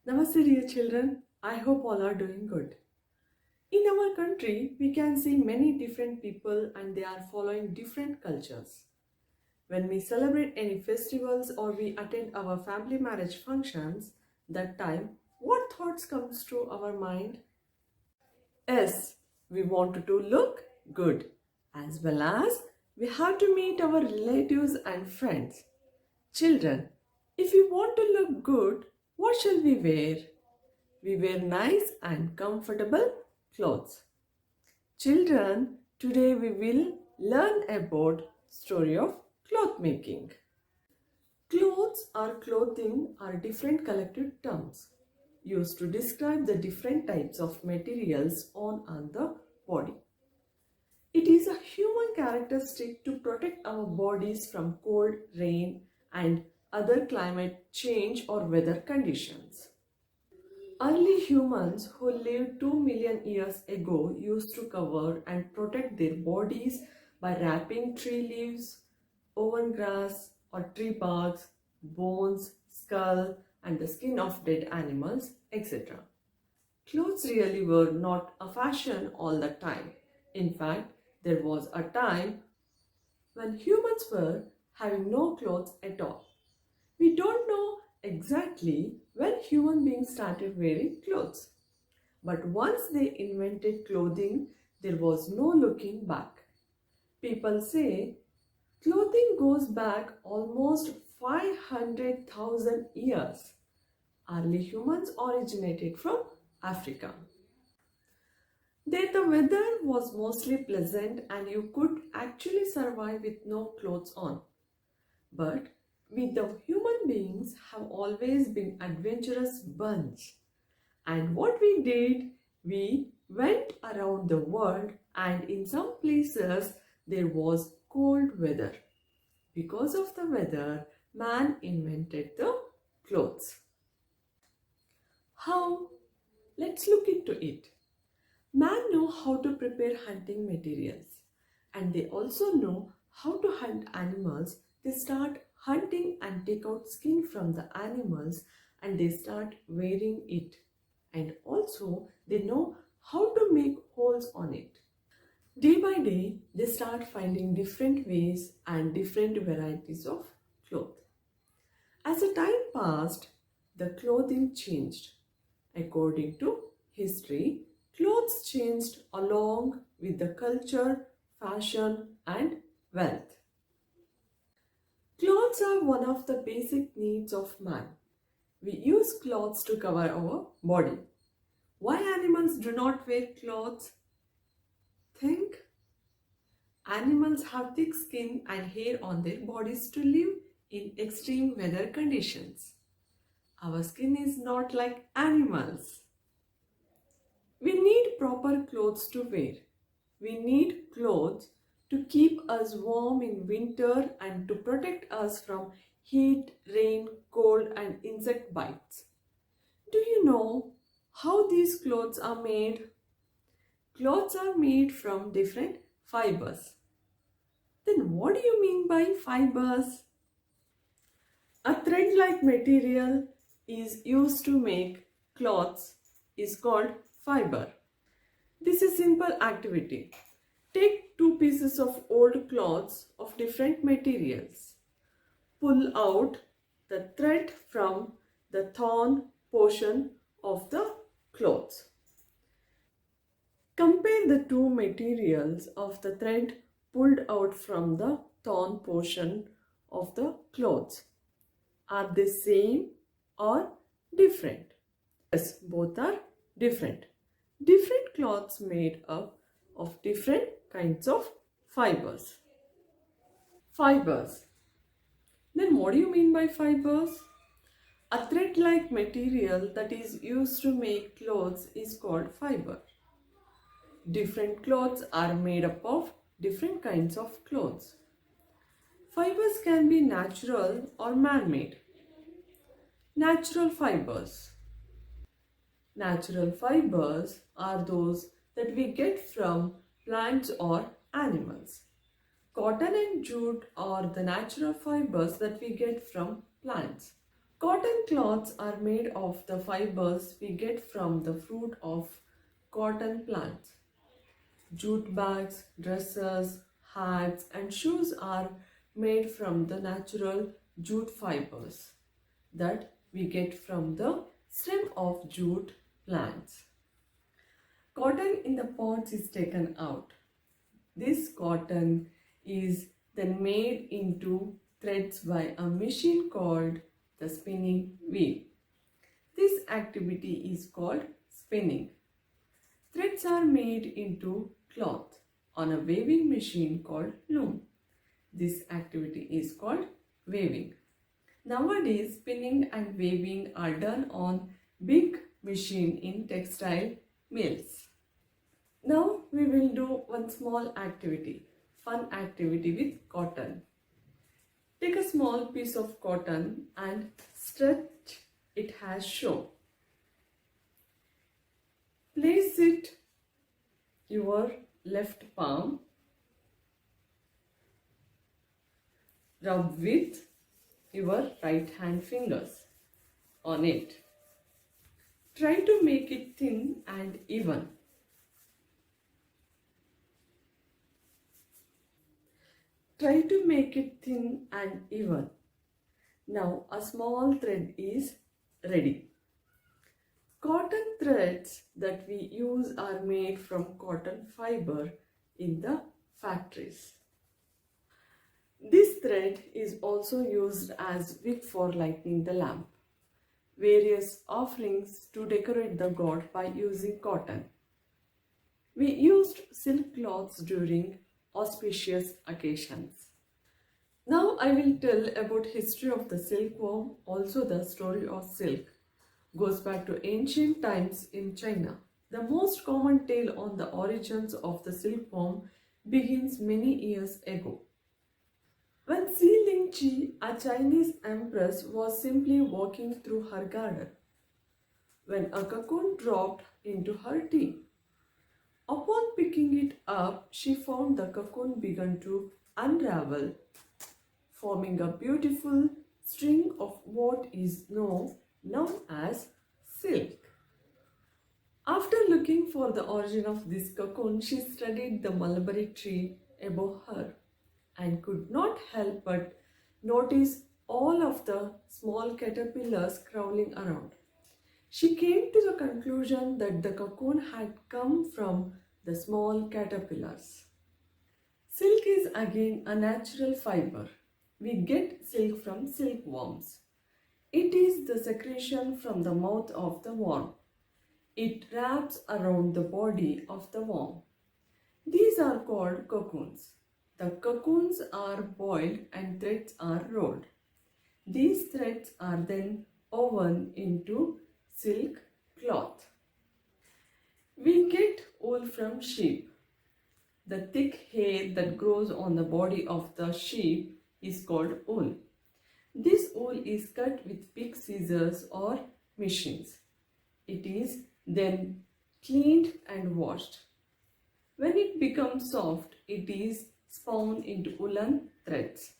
Namaste, dear children. I hope all are doing good. In our country, we can see many different people and they are following different cultures. When we celebrate any festivals or we attend our family marriage functions, that time, what thoughts comes to our mind? Yes, we want to look good, as well as we have to meet our relatives and friends. Children, if we want to look good, what shall we wear? We wear nice and comfortable clothes. Children, today we will learn about story of cloth making. Clothes or clothing are different collective terms used to describe the different types of materials on the body. It is a human characteristic to protect our bodies from cold, rain, and other climate change or weather conditions. Early humans who lived 2 million years ago used to cover and protect their bodies by wrapping tree leaves, woven grass or tree barks, bones, skull, and the skin of dead animals, etc. Clothes really were not a fashion all the time. In fact, there was a time when humans were having no clothes at all. We don't know exactly when human beings started wearing clothes. But once they invented clothing, there was no looking back. People say clothing goes back almost 500,000 years. Early humans originated from Africa. There the weather was mostly pleasant and you could actually survive with no clothes on. But we the human beings have always been adventurous bunch. And what we did, we went around the world and in some places there was cold weather. Because of the weather, man invented the clothes. How? Let's look into it. Man know how to prepare hunting materials and they also know how to hunt animals. They start hunting and take out skin from the animals and they start wearing it. And also they know how to make holes on it. Day by day, they start finding different ways and different varieties of cloth. As the time passed, the clothing changed. According to history, clothes changed along with the culture, fashion, and wealth. Clothes are one of the basic needs of man. We use clothes to cover our body. Why animals do not wear clothes? Think. Animals have thick skin and hair on their bodies to live in extreme weather conditions. Our skin is not like animals. We need proper clothes to wear. We need clothes to keep us warm in winter and to protect us from heat, rain, cold and insect bites. Do you know how these clothes are made? Clothes are made from different fibers. Then what do you mean by fibers? A thread-like material is used to make cloths is called fiber. This is simple activity. Take two pieces of old cloths of different materials. Pull out the thread from the torn portion of the cloth. Compare the two materials of the thread pulled out from the torn portion of the cloth. Are they same or different? Yes, both are different. Different cloths made up of different kinds of fibers. Fibers. Then what do you mean by fibers? A thread-like material that is used to make clothes is called fiber. Different clothes are made up of different kinds of clothes. Fibers can be natural or man-made. Natural fibers. Natural fibers are those that we get from plants or animals. Cotton and jute are the natural fibers that we get from plants. Cotton cloths are made of the fibers we get from the fruit of cotton plants. Jute bags, dresses, hats, and shoes are made from the natural jute fibers that we get from the stem of jute plants. Cotton in the pods is taken out. This cotton is then made into threads by a machine called the spinning wheel. This activity is called spinning. Threads are made into cloth on a weaving machine called loom. This activity is called weaving. Nowadays, spinning and weaving are done on big machine in textile mills. Now we will do one small activity, fun activity with cotton. Take a small piece of cotton and stretch it as shown. Place it your left palm, rub with your right hand fingers on it. Try to make it thin and even. Try to make it thin and even. Now a small thread is ready. Cotton threads that we use are made from cotton fiber in the factories. This thread is also used as wick for lighting the lamp. Various offerings to decorate the god by using cotton. We used silk cloths during auspicious occasions. Now I will tell about history of the silkworm. Also the story of silk goes back to ancient times in China. The most common tale on the origins of the silkworm begins many years ago. When Xi Lingqi, a Chinese empress, was simply walking through her garden when a cocoon dropped into her tea. Upon picking it up, she found the cocoon began to unravel, forming a beautiful string of what is now known as silk. After looking for the origin of this cocoon, she studied the mulberry tree above her and could not help but notice all of the small caterpillars crawling around. She came to the conclusion that the cocoon had come from the small caterpillars. Silk is again a natural fiber. We get silk from silkworms. It is the secretion from the mouth of the worm. It wraps around the body of the worm. These are called cocoons. The cocoons are boiled and threads are rolled. These threads are then woven into silk cloth. We get wool from sheep. The thick hair that grows on the body of the sheep is called wool. This wool is cut with big scissors or machines. It is then cleaned and washed. When it becomes soft, it is spun into woolen threads.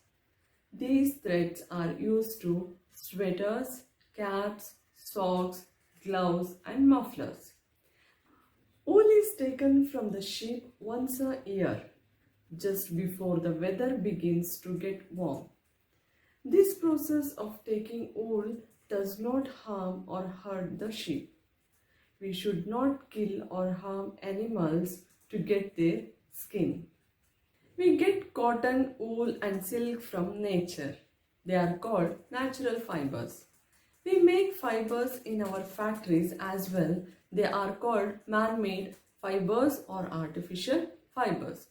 These threads are used to sweaters, caps, socks, gloves, and mufflers. Wool is taken from the sheep once a year, just before the weather begins to get warm. This process of taking wool does not harm or hurt the sheep. We should not kill or harm animals to get their skin. We get cotton, wool, and silk from nature. They are called natural fibers. We make fibers in our factories as well. They are called man-made fibers or artificial fibers.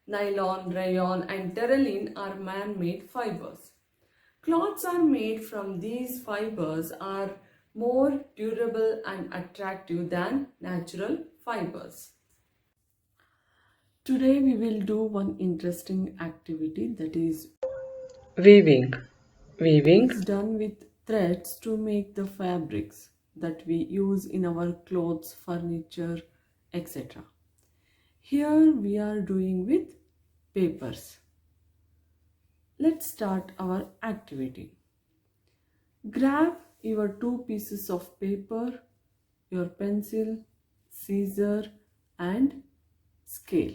Nylon, rayon, and terylene are man-made fibers. Cloths are made from these fibers are more durable and attractive than natural fibers. Today we will do one interesting activity, that is weaving. Weaving is done with threads to make the fabrics that we use in our clothes, furniture, etc. Here we are doing with papers. Let's start our activity. Grab your two pieces of paper, your pencil, scissor and scale.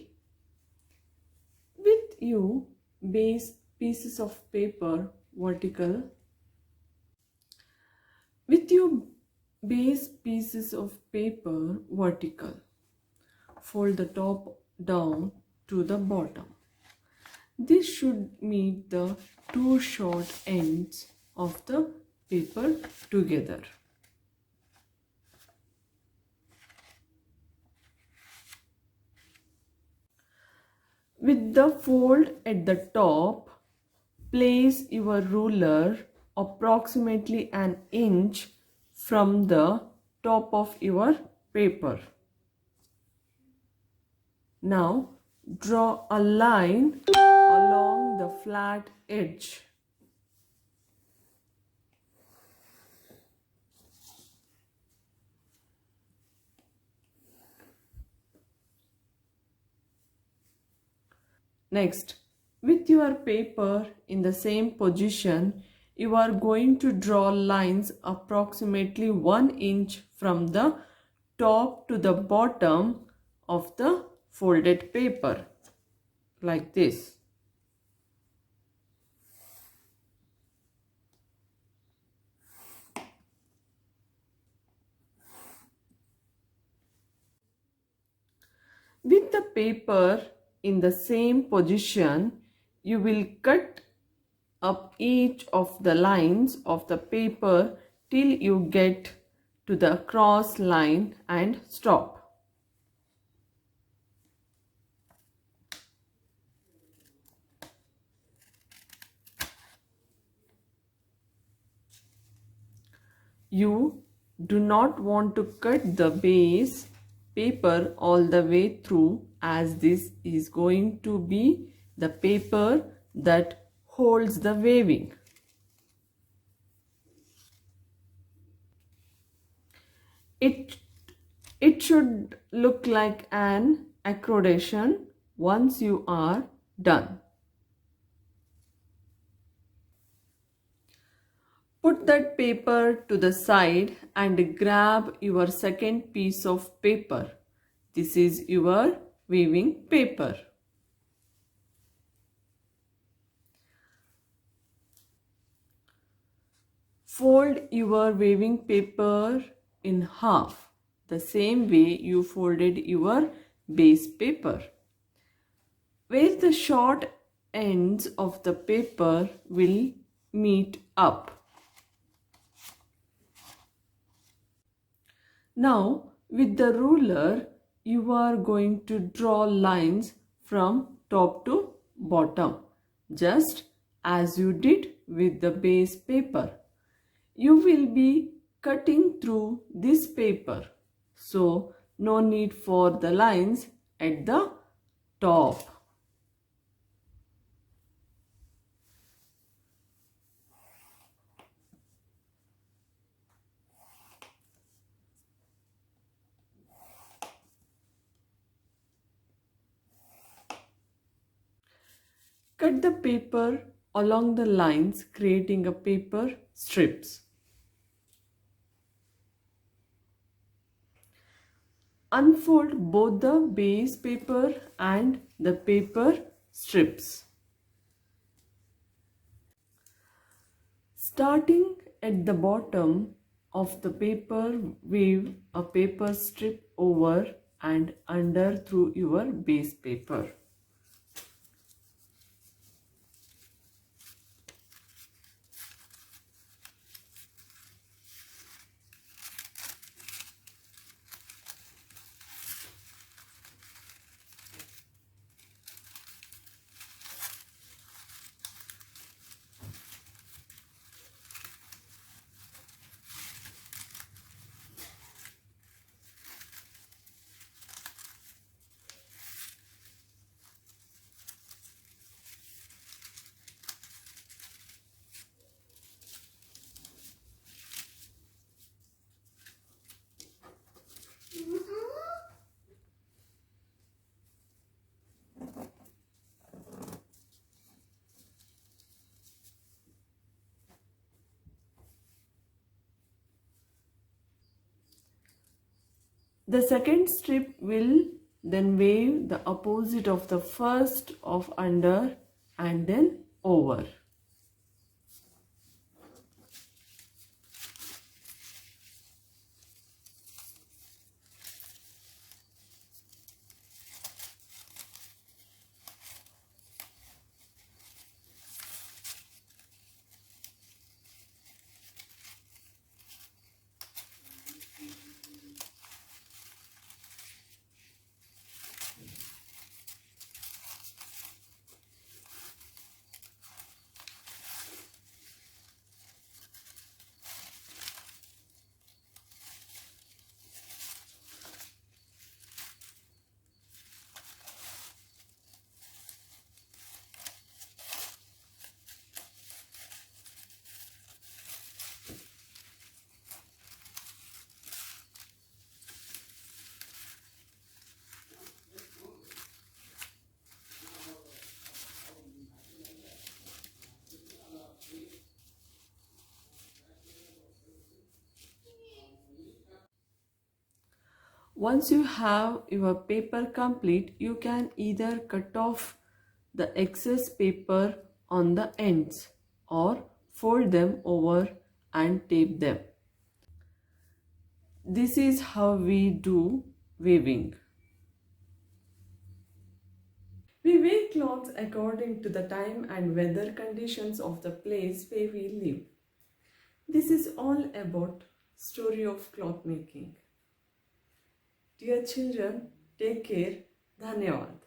With you base pieces of paper vertical. With your base pieces of paper vertical, fold the top down to the bottom. This should meet the two short ends of the paper together. With the fold at the top, place your ruler approximately an inch from the top of your paper. Now draw a line along the flat edge. Next, with your paper in the same position, you are going to draw lines approximately 1 inch from the top to the bottom of the folded paper, like this. With the paper in the same position, you will cut up each of the lines of the paper till you get to the cross line and stop. You do not want to cut the base paper all the way through, as this is going to be the paper that holds the weaving. It should look like an accreditation once you are done. Put that paper to the side and grab your second piece of paper. This is your weaving paper. Fold your weaving paper in half, the same way you folded your base paper. Where the short ends of the paper will meet up. Now, with the ruler, you are going to draw lines from top to bottom, just as you did with the base paper. You will be cutting through this paper, so no need for the lines at the top. Cut the paper along the lines, creating a paper strips. Unfold both the base paper and the paper strips. Starting at the bottom of the paper, weave a paper strip over and under through your base paper. The second strip will then weave the opposite of the first of under and then over. Once you have your paper complete, you can either cut off the excess paper on the ends or fold them over and tape them. This is how we do weaving. We weave clothes according to the time and weather conditions of the place where we live. This is all about story of cloth making. Dear children, take care. Dhanyawad.